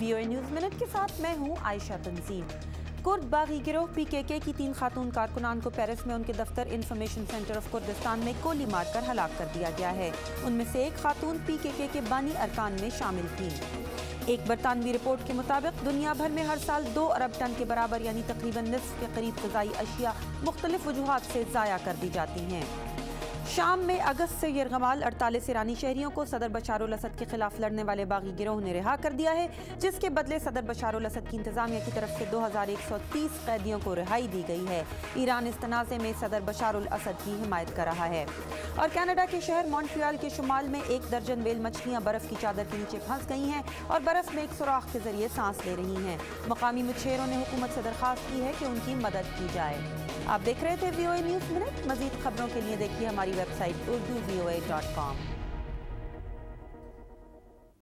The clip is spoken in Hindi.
VOA न्यूज़ मिनट के साथ मैं हूं आयशा तंजीम। कुर्द बागी गिरोह PKK की 3 खातून कारकुनान को पेरिस में उनके दफ्तर इंफॉर्मेशन सेंटर ऑफ कुर्दिस्तान में गोली मारकर हलाक कर दिया गया है। उनमें से एक खातून PKK के बानी अरकान में शामिल थी। एक बरतानवी रिपोर्ट के मुताबिक दुनिया भर में हर साल 2 अरब टन के बराबर यानी तकरीबन निस्फ के करीब ग़िज़ाई अशिया मुख्तलिफ वजूहात से ज़ाया कर दी जाती हैं। शाम में अगस्त से यरगमाल 48 ईरानी शहरियों को सदर बशार अल असद के खिलाफ लड़ने वाले बागी गिरोह ने रिहा कर दिया है, जिसके बदले सदर बशार अल असद की इंतजामिया की तरफ से 2130 कैदियों को रिहाई दी गई है। ईरान इस तनाज़े में सदर बशार अल असद की हिमायत कर रहा है। और कनाडा के शहर मॉन्ट्रियल के शुमाल में 1 दर्जन व्हेल मछलियां बर्फ की चादर के नीचे फंस गई हैं और बर्फ में एक सुराख के जरिए सांस ले रही हैं। मकामी मछुआरों ने हुकूमत से दरख्वास्त की है कि उनकी मदद की जाए। आप देख रहे थे VOA न्यूज़ मिनट। मज़ीद खबरों के लिए देखिए हमारी वेबसाइट urduvoa.com।